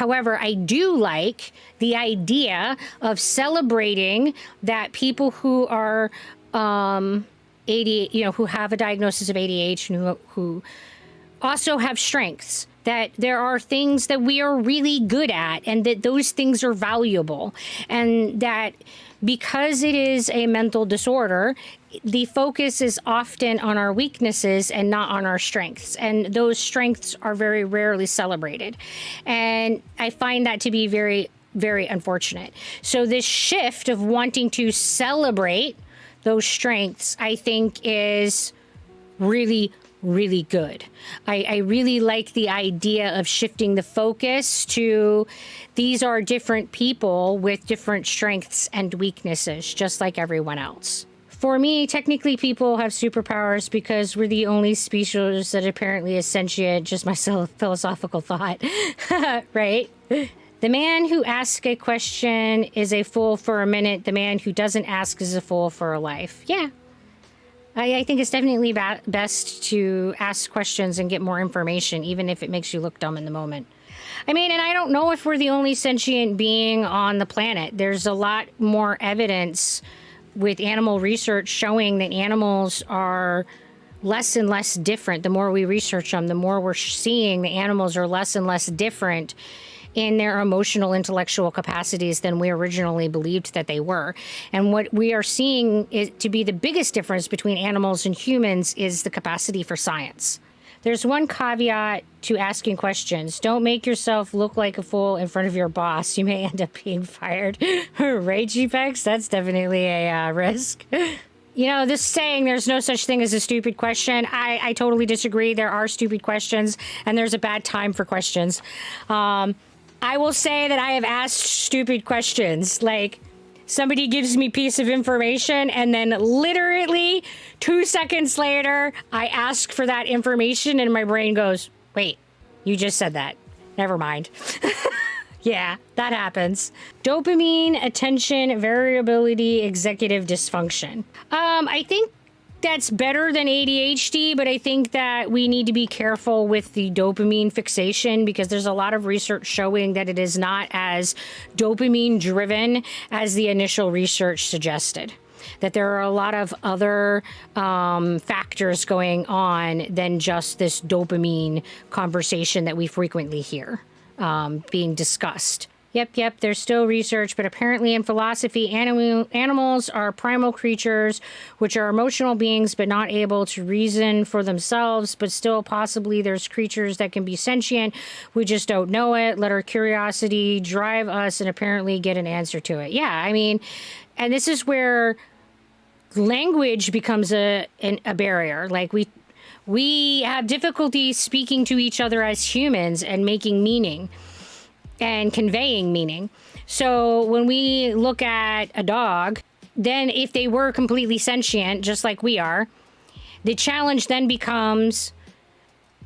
However, I do like the idea of celebrating that people who are ADHD, who have a diagnosis of ADHD and who also have strengths, that there are things that we are really good at and that those things are valuable, and that because it is a mental disorder, the focus is often on our weaknesses and not on our strengths. And those strengths are very rarely celebrated. And I find that to be very, very unfortunate. So this shift of wanting to celebrate those strengths, I think, is really, really good. I really like the idea of shifting the focus to these are different people with different strengths and weaknesses, just like everyone else. For me, technically people have superpowers because we're the only species that apparently is sentient, just my philosophical thought, right? The man who asks a question is a fool for a minute. The man who doesn't ask is a fool for a life. Yeah. I think it's definitely best to ask questions and get more information, even if it makes you look dumb in the moment. I mean, and I don't know if we're the only sentient being on the planet. There's a lot more evidence with animal research showing that animals are less and less different. The more we research them, the more we're seeing the animals are less and less different in their emotional, intellectual capacities than we originally believed that they were. And what we are seeing is to be the biggest difference between animals and humans is the capacity for science. There's one caveat to asking questions. Don't make yourself look like a fool in front of your boss. You may end up being fired. Right, GPEX? That's definitely a risk. This saying, there's no such thing as a stupid question. I totally disagree. There are stupid questions, and there's a bad time for questions. I will say that I have asked stupid questions. Like, somebody gives me a piece of information, and then literally 2 seconds later, I ask for that information, and my brain goes, wait, you just said that. Never mind. Yeah, that happens. Dopamine, attention, variability, executive dysfunction. I think that's better than ADHD, but I think that we need to be careful with the dopamine fixation because there's a lot of research showing that it is not as dopamine driven as the initial research suggested. That there are a lot of other factors going on than just this dopamine conversation that we frequently hear being discussed. Yep, there's still research, but apparently in philosophy, animals are primal creatures, which are emotional beings, but not able to reason for themselves, but still possibly there's creatures that can be sentient. We just don't know it. Let our curiosity drive us and apparently get an answer to it. Yeah, I mean, and this is where language becomes a barrier. Like we have difficulty speaking to each other as humans and making meaning and conveying meaning. So when we look at a dog, then if they were completely sentient, just like we are, the challenge then becomes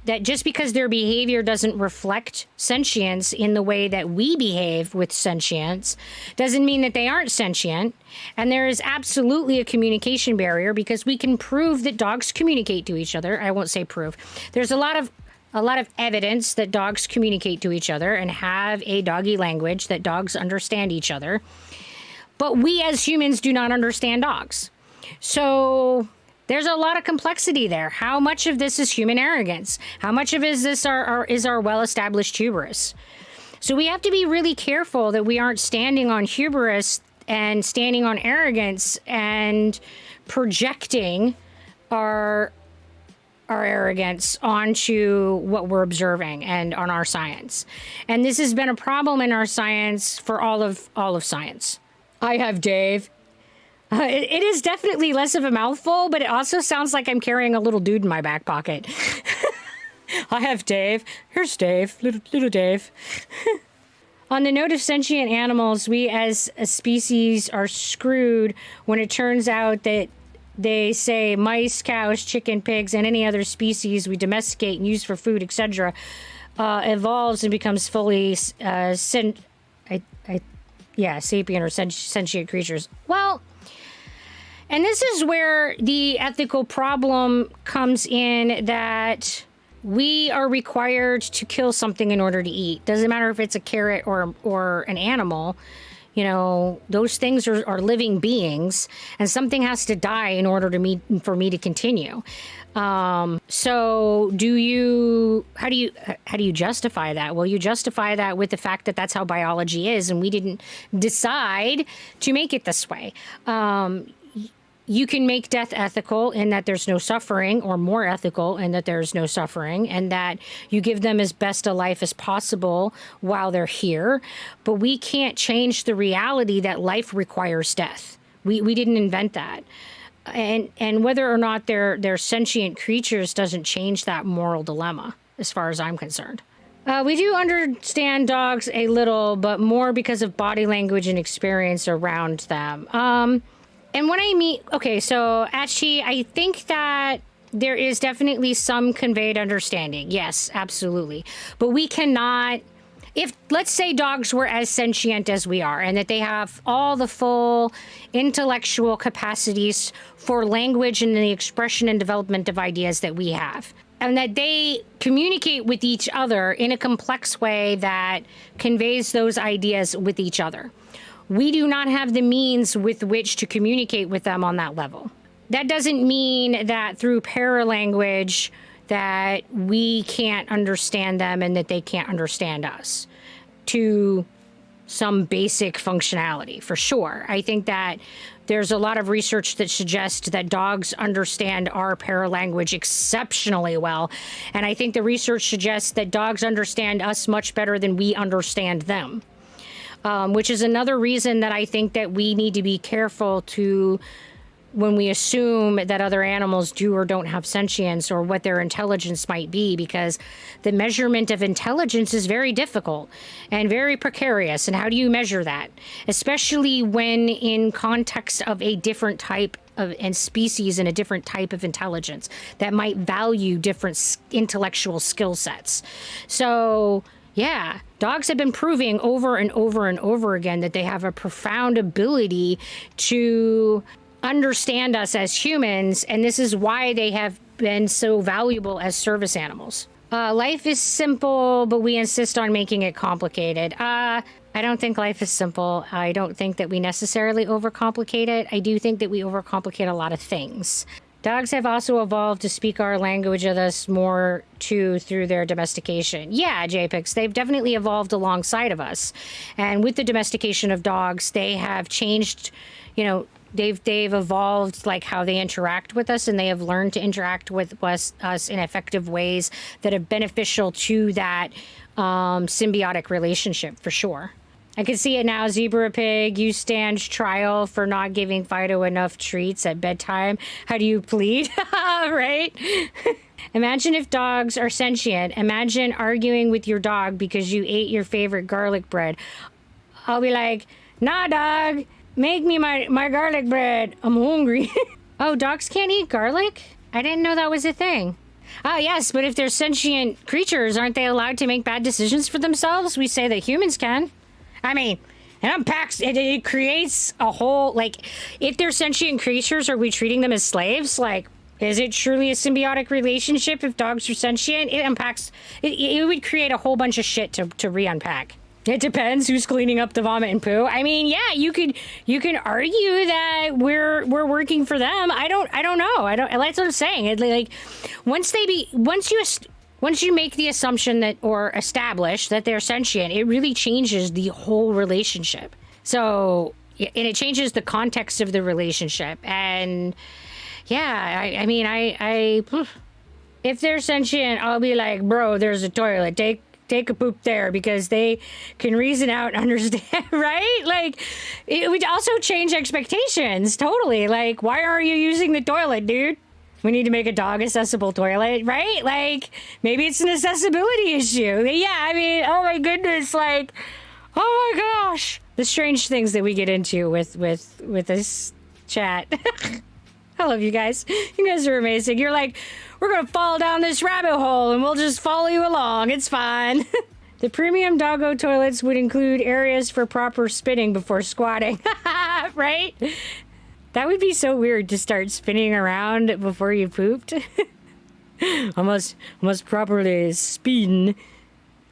that just because their behavior doesn't reflect sentience in the way that we behave with sentience doesn't mean that they aren't sentient. And there is absolutely a communication barrier because we can prove that dogs communicate to each other. I won't say prove. There's a lot of evidence that dogs communicate to each other and have a doggy language, that dogs understand each other. But we as humans do not understand dogs. So there's a lot of complexity there. How much of this is human arrogance? How much of is this our well-established hubris? So we have to be really careful that we aren't standing on hubris and standing on arrogance and projecting our arrogance onto what we're observing and on our science. And this has been a problem in our science for all of science. I have Dave. It is definitely less of a mouthful, but it also sounds like I'm carrying a little dude in my back pocket. I have Dave. Here's Dave, little Dave. On the note of sentient animals, we as a species are screwed when it turns out that they say mice, cows, chicken, pigs, and any other species we domesticate and use for food, etc., evolves and becomes fully sapient or sentient creatures. Well, and this is where the ethical problem comes in, that we are required to kill something in order to eat. Doesn't matter if it's a carrot or an animal. You know, those things are living beings, and something has to die in order for me to continue. So how do you justify that? Well, you justify that with the fact that that's how biology is, and we didn't decide to make it this way. You can make death ethical in that there's no suffering, or more ethical in that there's no suffering, and that you give them as best a life as possible while they're here. But we can't change the reality that life requires death. We didn't invent that. And whether or not they're sentient creatures doesn't change that moral dilemma, as far as I'm concerned. We do understand dogs a little, but more because of body language and experience around them. And when I mean, okay, so actually, I think that there is definitely some conveyed understanding. Yes, absolutely. But we cannot, if let's say dogs were as sentient as we are, and that they have all the full intellectual capacities for language and the expression and development of ideas that we have, and that they communicate with each other in a complex way that conveys those ideas with each other. We do not have the means with which to communicate with them on that level. That doesn't mean that through paralanguage that we can't understand them and that they can't understand us to some basic functionality, for sure. I think that there's a lot of research that suggests that dogs understand our paralanguage exceptionally well. And I think the research suggests that dogs understand us much better than we understand them. Which is another reason that I think that we need to be careful when we assume that other animals do or don't have sentience or what their intelligence might be, because the measurement of intelligence is very difficult and very precarious. And how do you measure that? Especially when in context of a different type and species and a different type of intelligence that might value different intellectual skill sets. So yeah, dogs have been proving over and over and over again that they have a profound ability to understand us as humans, and this is why they have been so valuable as service animals. Life is simple, but we insist on making it complicated. I don't think life is simple. I don't think that we necessarily overcomplicate it. I do think that we overcomplicate a lot of things. Dogs have also evolved to speak our language with us more too through their domestication. Yeah, JPEX, they've definitely evolved alongside of us. And with the domestication of dogs, they have changed, they've evolved like how they interact with us, and they have learned to interact with us in effective ways that are beneficial to that symbiotic relationship, for sure. I can see it now. Zebra Pig, you stand trial for not giving Fido enough treats at bedtime. How do you plead? Right? Imagine if dogs are sentient. Imagine arguing with your dog because you ate your favorite garlic bread. I'll be like, nah, dog, make me my garlic bread. I'm hungry. Oh, dogs can't eat garlic? I didn't know that was a thing. Oh, yes, but if they're sentient creatures, aren't they allowed to make bad decisions for themselves? We say that humans can. I mean, it unpacks, it creates a whole, like, if they're sentient creatures, are we treating them as slaves? Like, is it truly a symbiotic relationship if dogs are sentient? It unpacks, it would create a whole bunch of shit to re-unpack. It depends who's cleaning up the vomit and poo. I mean, yeah, you can argue that we're working for them. I don't know. That's what I'm saying. Like, once you make the assumption that, or establish that they're sentient, it really changes the whole relationship. So, and it changes the context of the relationship. And yeah, I mean, if they're sentient, I'll be like, bro, there's a toilet. Take a poop there, because they can reason out and understand, right? Like, it would also change expectations, totally. Like, why are you using the toilet, dude? We need to make a dog accessible toilet, right? Like, maybe it's an accessibility issue. Yeah, I mean, oh my goodness, like, oh my gosh. The strange things that we get into with this chat. I love you guys. You guys are amazing. You're like, we're going to fall down this rabbit hole and we'll just follow you along. It's fine. The premium doggo toilets would include areas for proper spinning before squatting. Right? That would be so weird to start spinning around before you pooped. I must properly spin,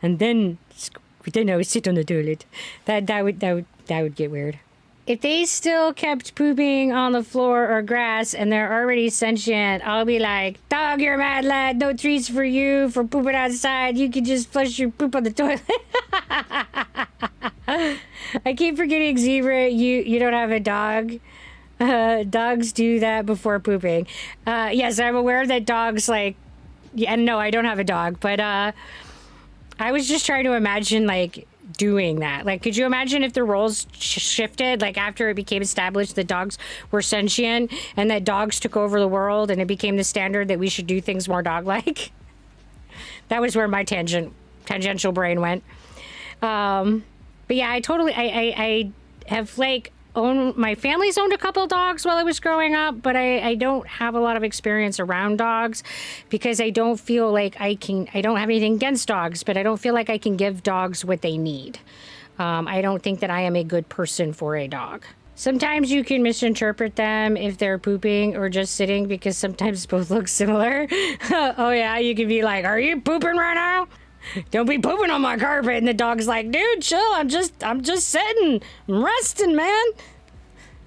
and then I would sit on the toilet. That would get weird. If they still kept pooping on the floor or grass and they're already sentient, I'll be like, dog, you're a mad lad. No treats for you for pooping outside. You can just flush your poop on the toilet. I keep forgetting, Zebra, you don't have a dog. Dogs do that before pooping. Yes, I'm aware that dogs no, I don't have a dog, but I was just trying to imagine doing that. Could you imagine if the roles shifted, after it became established that dogs were sentient and that dogs took over the world and it became the standard that we should do things more dog-like? That was where my tangential brain went. But yeah, I have my family's owned a couple dogs while I was growing up, but I don't have a lot of experience around dogs because I don't feel like I don't have anything against dogs, but I don't feel like I can give dogs what they need. I don't think that I am a good person for a dog. Sometimes you can misinterpret them if they're pooping or just sitting because sometimes both look similar. Oh yeah, you can be like, are you pooping right now? Don't be pooping on my carpet. And the dog's like, dude, chill. I'm just sitting. I'm resting, man.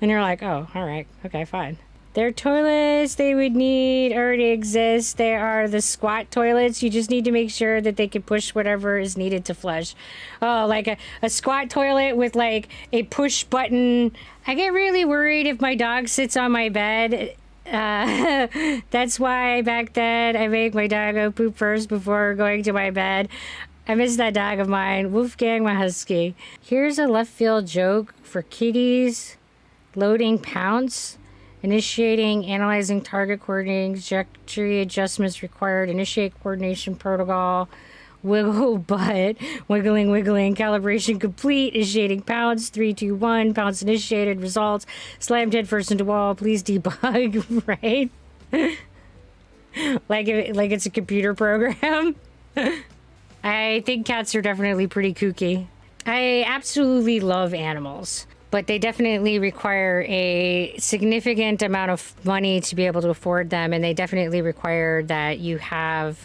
And you're like, oh, all right. Okay, fine. Their toilets they would need already exist. They are the squat toilets. You just need to make sure that they can push whatever is needed to flush. Oh, like a squat toilet with a push button. I get really worried if my dog sits on my bed. That's why back then I make my dog go poop first before going to my bed. I miss that dog of mine, Wolfgang, my husky. Here's a left field joke for kitties. Loading pounce, initiating, analyzing target coordinating, trajectory adjustments required, initiate coordination protocol, wiggle butt, wiggling, calibration complete, initiating pounce, 3, 2, 1, pounce initiated, results, slammed head first into wall, please debug, right? like it's a computer program. I think cats are definitely pretty kooky. I absolutely love animals, but they definitely require a significant amount of money to be able to afford them, and they definitely require that you have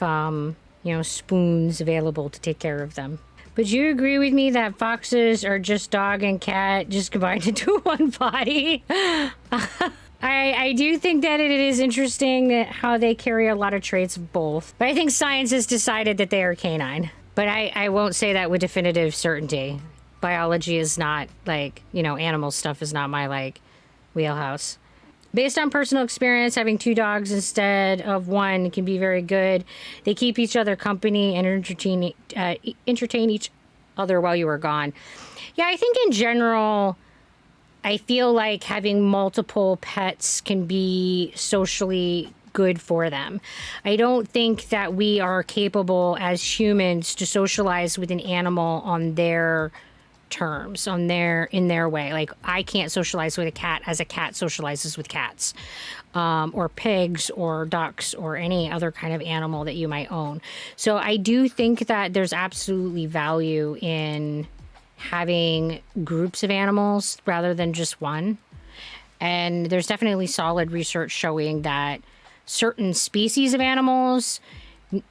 spoons available to take care of them. But you agree with me that foxes are just dog and cat just combined into one body? I do think that it is interesting that how they carry a lot of traits of both. But I think science has decided that they are canine. But I won't say that with definitive certainty. Biology is not animal stuff is not my wheelhouse. Based on personal experience, having 2 dogs instead of 1 can be very good. They keep each other company and entertain each other while you are gone. Yeah, I think in general, I feel like having multiple pets can be socially good for them. I don't think that we are capable as humans to socialize with an animal on their terms, in their way. I can't socialize with a cat as a cat socializes with cats, or pigs or ducks or any other kind of animal that you might own. So I do think that there's absolutely value in having groups of animals rather than just one. And there's definitely solid research showing that certain species of animals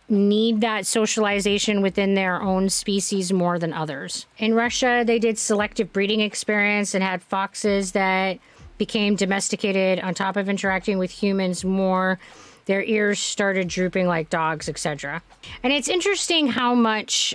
need that socialization within their own species more than others. In Russia, they did selective breeding experiments and had foxes that became domesticated on top of interacting with humans more. Their ears started drooping like dogs, etc. And it's interesting how much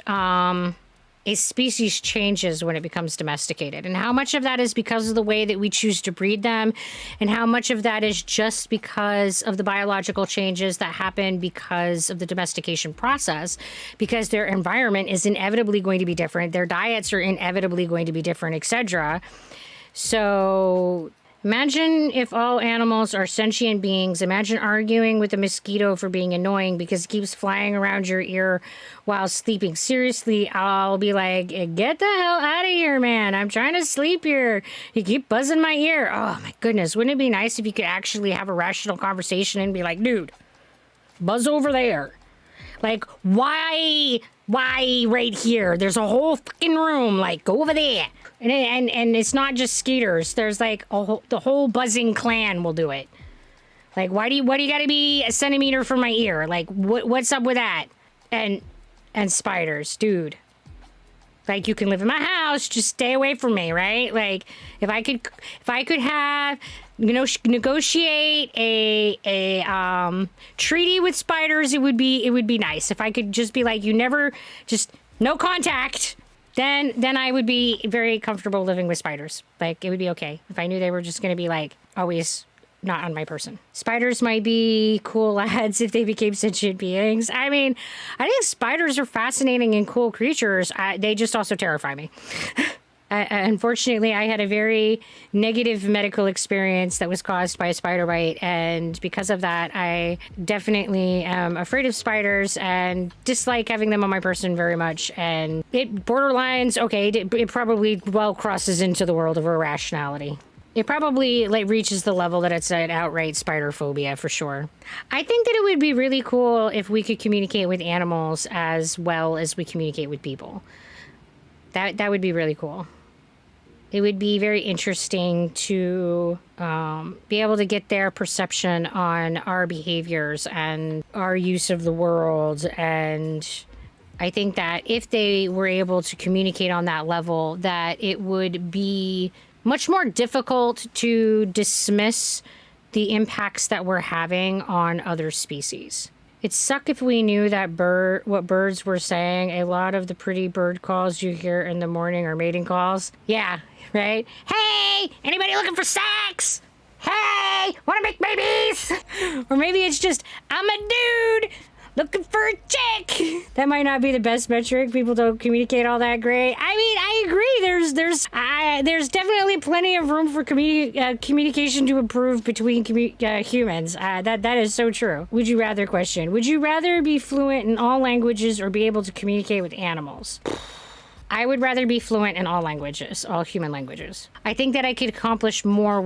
a species changes when it becomes domesticated, and how much of that is because of the way that we choose to breed them, and how much of that is just because of the biological changes that happen because of the domestication process, because their environment is inevitably going to be different, their diets are inevitably going to be different, etc. So imagine if all animals are sentient beings. Imagine arguing with a mosquito for being annoying because it keeps flying around your ear while sleeping. Seriously, I'll be like, get the hell out of here, man. I'm trying to sleep here. You keep buzzing my ear. Oh, my goodness. Wouldn't it be nice if you could actually have a rational conversation and be like, dude, buzz over there. Why right here? There's a whole fucking room. Go over there. And it's not just skeeters. There's the whole buzzing clan will do it. Like, why do you got to be a centimeter from my ear? Like, what's up with that? And spiders, dude. Like, you can live in my house, just stay away from me, right? Like, if I could have, negotiate a treaty with spiders, it would be nice. If I could just be like, just no contact, then I would be very comfortable living with spiders. Like, it would be okay if I knew they were just going to be like always not on my person. Spiders might be cool lads if they became sentient beings. I mean, I think spiders are fascinating and cool creatures. They just also terrify me. Unfortunately, I had a very negative medical experience that was caused by a spider bite. And because of that, I definitely am afraid of spiders and dislike having them on my person very much. And it borderlines, okay, it probably well crosses into the world of irrationality. It probably reaches the level that it's an outright spider phobia for sure. I think that it would be really cool if we could communicate with animals as well as we communicate with people. That would be really cool. It would be very interesting to be able to get their perception on our behaviors and our use of the world. And I think that if they were able to communicate on that level, that it would be much more difficult to dismiss the impacts that we're having on other species. It'd suck if we knew that what birds were saying. A lot of the pretty bird calls you hear in the morning are mating calls. Yeah, right? Hey, anybody looking for sex? Hey, wanna make babies? Or maybe it's just, I'm a dude looking for a chick. That might not be the best metric. People don't communicate all that great. I mean, I agree. There's definitely plenty of room for communication to improve between humans. That is so true. Would you rather question? Would you rather be fluent in all languages or be able to communicate with animals? I would rather be fluent in all languages, all human languages. I think that I could accomplish more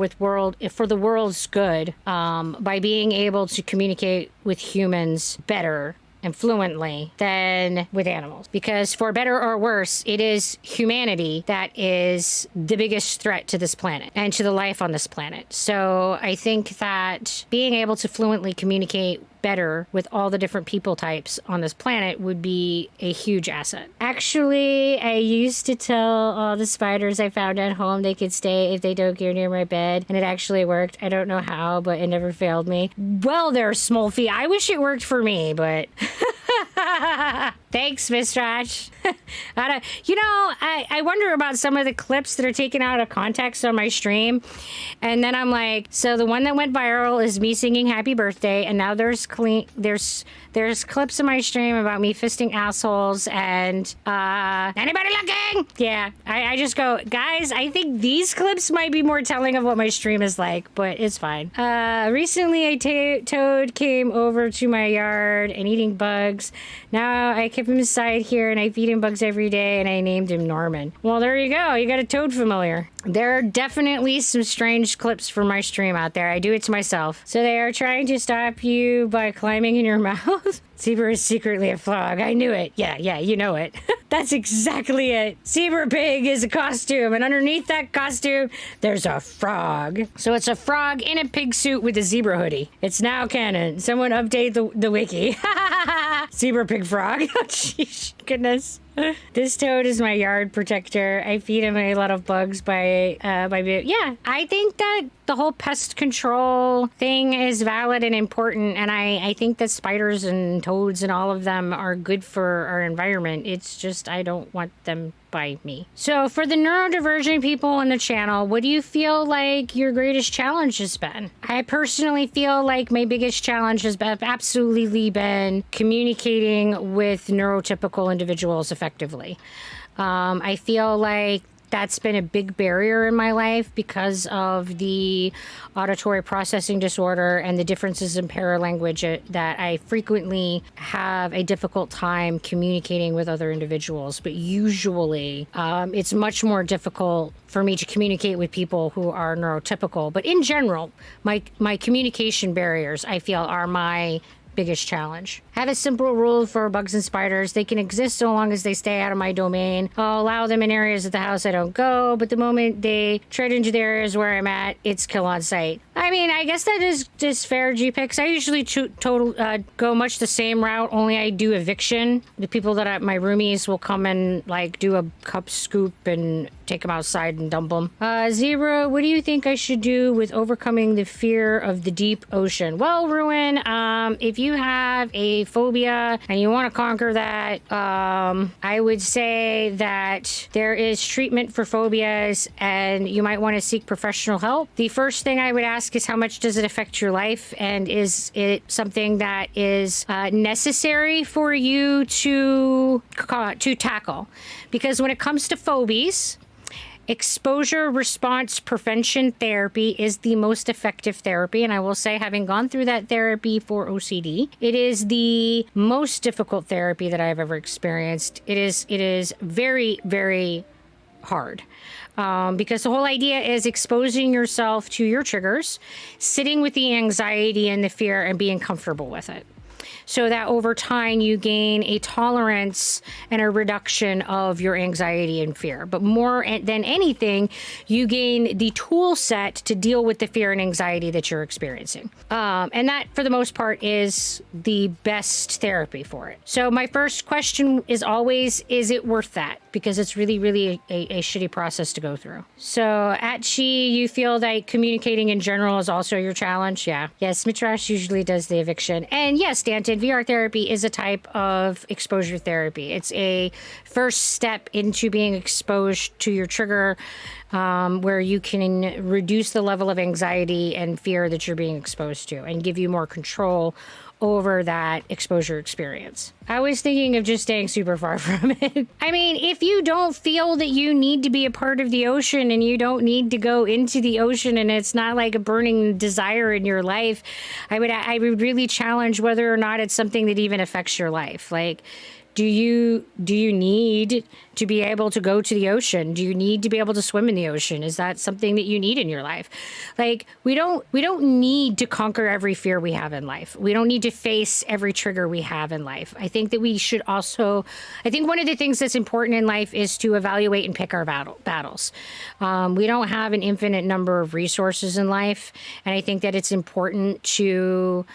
for the world's good by being able to communicate with humans better and fluently than with animals. Because for better or worse, it is humanity that is the biggest threat to this planet and to the life on this planet. So I think that being able to fluently communicate better with all the different people types on this planet would be a huge asset. Actually, I used to tell all the spiders I found at home they could stay if they don't go near my bed, and it actually worked. I don't know how, but it never failed me. Well, there, Smolfy. I wish it worked for me, but thanks, Miss Trash. I wonder about some of the clips that are taken out of context on my stream, and then I'm like, so the one that went viral is me singing happy birthday, and now there's clips in my stream about me fisting assholes and anybody looking? Yeah, I just go, guys, I think these clips might be more telling of what my stream is like, but it's fine. Recently a toad came over to my yard and eating bugs. Now I keep him inside here and I feed him bugs every day and I named him Norman. Well, there you go. You got a toad familiar. There are definitely some strange clips from my stream out there. I do it to myself. So they are trying to stop you by climbing in your mouth. Zebra is secretly a frog. I knew it. Yeah, you know it. That's exactly it. Zebra pig is a costume, and underneath that costume, there's a frog. So it's a frog in a pig suit with a zebra hoodie. It's now canon. Someone update the wiki. Zebra pig frog. Oh, jeez, goodness. This toad is my yard protector. I feed him a lot of bugs by yeah. I think that the whole pest control thing is valid and important, and I think that spiders and toads and all of them are good for our environment. It's just I don't want them by me. So for the neurodivergent people on the channel, what do you feel like your greatest challenge has been? I personally feel like my biggest challenge has absolutely been communicating with neurotypical individuals effectively. I feel like that's been a big barrier in my life because of the auditory processing disorder and the differences in paralanguage that I frequently have a difficult time communicating with other individuals. But usually it's much more difficult for me to communicate with people who are neurotypical. But in general, my communication barriers, I feel, are my biggest challenge. I have a simple rule for bugs and spiders. They can exist so long as they stay out of my domain. I'll allow them in areas of the house I don't go, but the moment they tread into the areas where I'm at, it's kill on sight. I mean, I guess that is just fair, GPix. I usually go much the same route, only I do eviction. The people that my roomies will come and like do a cup scoop and take them outside and dump them. Zebra, what do you think I should do with overcoming the fear of the deep ocean? Well, Ruin, if you have a phobia and you want to conquer that, I would say that there is treatment for phobias and you might want to seek professional help. The first thing I would ask is how much does it affect your life, and is it something that is necessary for you to tackle? Because when it comes to phobias, exposure response prevention therapy is the most effective therapy. And I will say, having gone through that therapy for OCD, it is the most difficult therapy that I've ever experienced. It is very, very hard. Because the whole idea is exposing yourself to your triggers, sitting with the anxiety and the fear and being comfortable with it, so that over time you gain a tolerance and a reduction of your anxiety and fear. But more than anything, you gain the tool set to deal with the fear and anxiety that you're experiencing. And that, for the most part, is the best therapy for it. So my first question is always, is it worth that? Because it's really, really a shitty process to go through. So at Chi, you feel that communicating in general is also your challenge? Yeah. Yes, Mitrash usually does the eviction. And yes, Stanton, VR therapy is a type of exposure therapy. It's a first step into being exposed to your trigger, where you can reduce the level of anxiety and fear that you're being exposed to and give you more control over that exposure experience. I was thinking of just staying super far from it. I mean, if you don't feel that you need to be a part of the ocean and you don't need to go into the ocean and it's not like a burning desire in your life, I would really challenge whether or not it's something that even affects your life. Like, do you need to be able to go to the ocean? Do you need to be able to swim in the ocean? Is that something that you need in your life? Like, we don't need to conquer every fear we have in life. We don't need to face every trigger we have in life. I think that we should also, I think one of the things that's important in life is to evaluate and pick our battles. We don't have an infinite number of resources in life. And I think that it's important to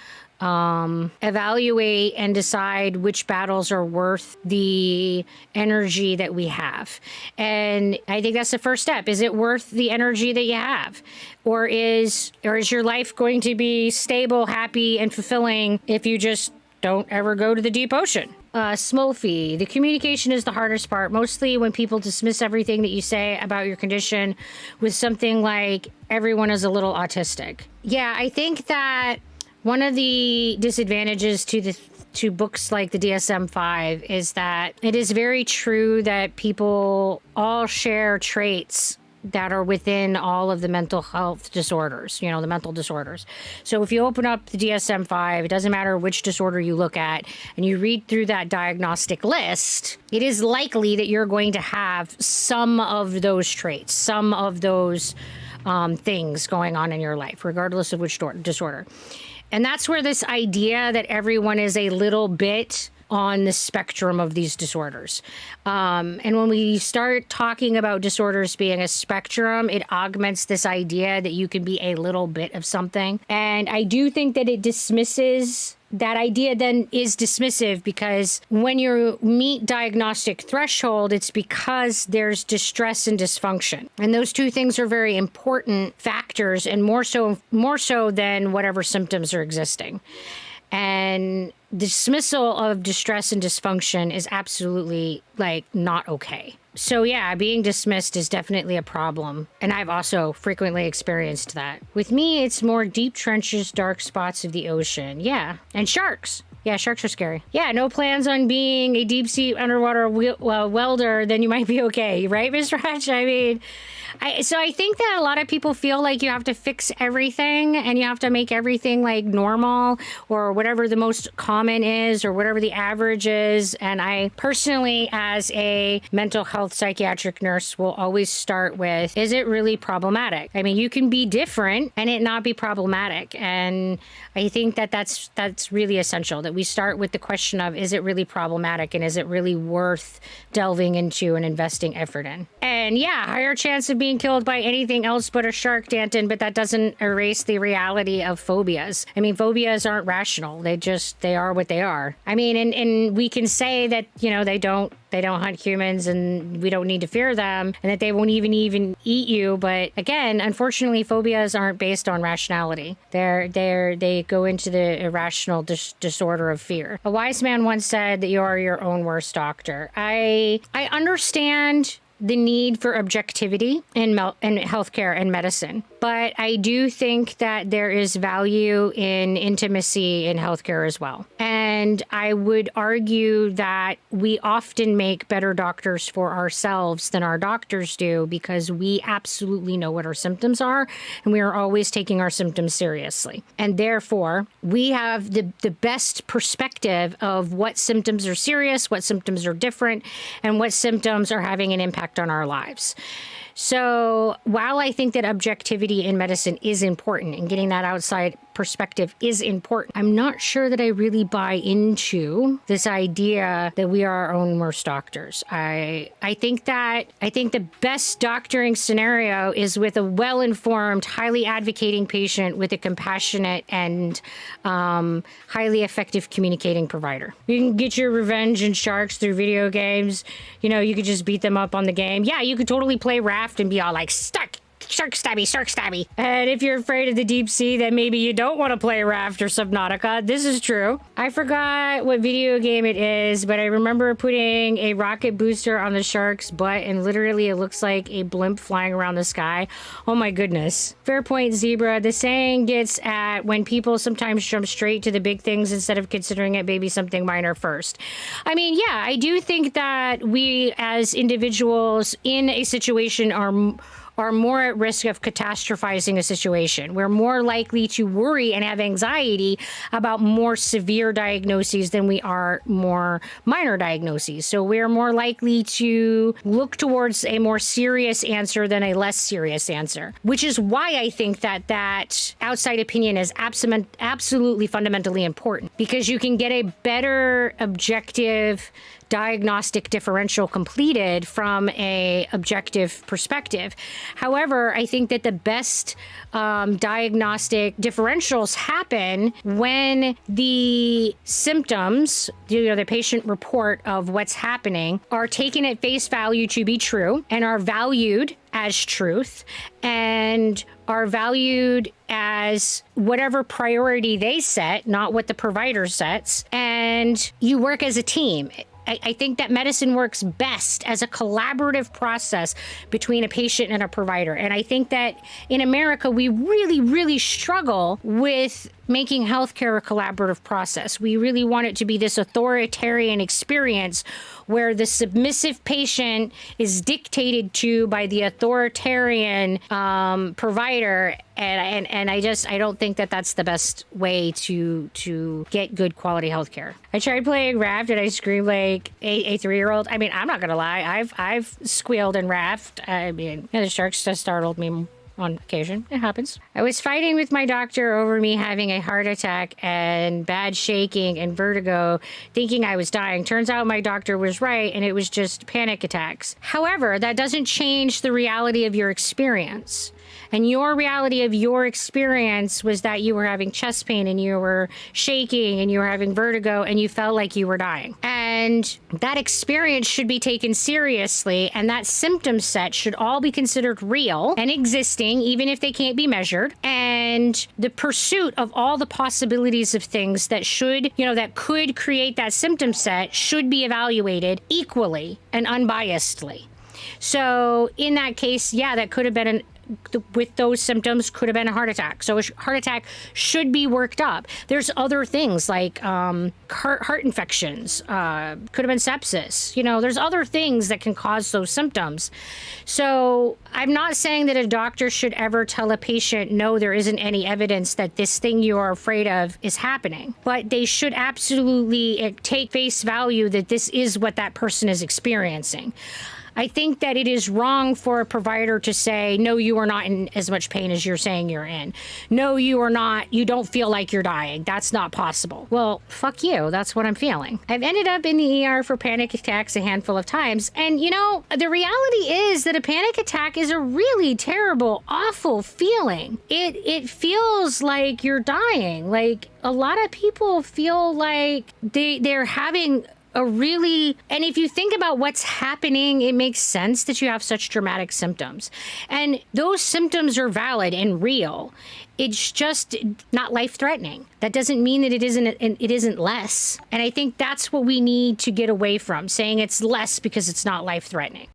evaluate and decide which battles are worth the energy that we have. And I think that's the first step. Is it worth the energy that you have? Or is your life going to be stable, happy, and fulfilling if you just don't ever go to the deep ocean? Smolfy, the communication is the hardest part, mostly when people dismiss everything that you say about your condition with something like, everyone is a little autistic. Yeah, I think that one of the disadvantages to books like the DSM-5 is that it is very true that people all share traits that are within all of the mental health disorders, the mental disorders. So if you open up the DSM-5, it doesn't matter which disorder you look at, and you read through that diagnostic list, it is likely that you're going to have some of those traits, some of those things going on in your life, regardless of which disorder. And that's where this idea that everyone is a little bit on the spectrum of these disorders. And when we start talking about disorders being a spectrum, it augments this idea that you can be a little bit of something. And I do think that it dismisses that idea, then is dismissive, because when you meet diagnostic threshold, it's because there's distress and dysfunction. And those two things are very important factors, and more so than whatever symptoms are existing. And dismissal of distress and dysfunction is absolutely not okay. So yeah, being dismissed is definitely a problem. And I've also frequently experienced that. With me, it's more deep trenches, dark spots of the ocean. Yeah. And sharks. Yeah, sharks are scary. Yeah, no plans on being a deep sea underwater welder, then you might be okay. Right, Mr. Hatch? I mean, so I think that a lot of people feel like you have to fix everything and you have to make everything normal, or whatever the most common is, or whatever the average is. And I personally, as a mental health psychiatric nurse, will always start with, is it really problematic? I mean, you can be different and it not be problematic. And I think that that's really essential, that we start with the question of, is it really problematic and is it really worth delving into and investing effort in? And yeah, higher chance of being killed by anything else but a shark, Danton, but that doesn't erase the reality of phobias. I mean, phobias aren't rational. They are what they are. I mean, and we can say that, they don't hunt humans and we don't need to fear them and that they won't even eat you. But again, unfortunately, phobias aren't based on rationality. They go into the irrational disorder of fear. A wise man once said that you are your own worst doctor. I understand the need for objectivity in healthcare and medicine. But I do think that there is value in intimacy in healthcare as well. And I would argue that we often make better doctors for ourselves than our doctors do because we absolutely know what our symptoms are and we are always taking our symptoms seriously. And therefore, we have the best perspective of what symptoms are serious, what symptoms are different, and what symptoms are having an impact on our lives. So while I think that objectivity in medicine is important and getting that outside perspective is important, I'm not sure that I really buy into this idea that we are our own worst doctors. I think the best doctoring scenario is with a well-informed, highly advocating patient with a compassionate and highly effective communicating provider. You can get your revenge in sharks through video games. You could just beat them up on the game. Yeah, you could totally play Raft and be all like, stuck. Shark stabby. And if you're afraid of the deep sea, then maybe you don't want to play Raft or Subnautica. This is true. I forgot what video game it is, but I remember putting a rocket booster on the shark's butt and literally it looks like a blimp flying around the sky. Oh my goodness. Fair point, Zebra. The saying gets at when people sometimes jump straight to the big things instead of considering it maybe something minor first. I mean, yeah, I do think that we as individuals in a situation are more at risk of catastrophizing a situation. We're more likely to worry and have anxiety about more severe diagnoses than we are more minor diagnoses. So we're more likely to look towards a more serious answer than a less serious answer, which is why I think that outside opinion is absolutely fundamentally important, because you can get a better objective diagnostic differential completed from a objective perspective. However, I think that the best diagnostic differentials happen when the symptoms, the patient report of what's happening, are taken at face value to be true and are valued as truth and are valued as whatever priority they set, not what the provider sets, and you work as a team. I think that medicine works best as a collaborative process between a patient and a provider. And I think that in America, we really, really struggle with making healthcare a collaborative process. We really want it to be this authoritarian experience where the submissive patient is dictated to by the authoritarian provider. And I don't think that that's the best way to get good quality healthcare. I tried playing Raft and I screamed like a 3-year-old. I mean, I'm not gonna lie, I've squealed in Raft. I mean, the sharks just startled me on occasion. It happens. I was fighting with my doctor over me having a heart attack and bad shaking and vertigo, thinking I was dying. Turns out my doctor was right and it was just panic attacks. However, that doesn't change the reality of your experience. And your reality of your experience was that you were having chest pain and you were shaking and you were having vertigo and you felt like you were dying. And that experience should be taken seriously, and that symptom set should all be considered real and existing, even if they can't be measured. And the pursuit of all the possibilities of things that that could create that symptom set should be evaluated equally and unbiasedly. So in that case, yeah, that could have been with those symptoms could have been a heart attack. So a heart attack should be worked up. There's other things like heart infections, could have been sepsis. There's other things that can cause those symptoms. So I'm not saying that a doctor should ever tell a patient, no, there isn't any evidence that this thing you are afraid of is happening. But they should absolutely take face value that this is what that person is experiencing. I think that it is wrong for a provider to say, no, you are not in as much pain as you're saying you're in. No, you are not. You don't feel like you're dying. That's not possible. Well, fuck you. That's what I'm feeling. I've ended up in the ER for panic attacks a handful of times. And, you know, the reality is that a panic attack is a really terrible, awful feeling. It feels like you're dying. Like, a lot of people feel like they're having and if you think about what's happening, it makes sense that you have such dramatic symptoms. And those symptoms are valid and real. It's just not life-threatening. That doesn't mean that it isn't less. And I think that's what we need to get away from, saying it's less because it's not life-threatening.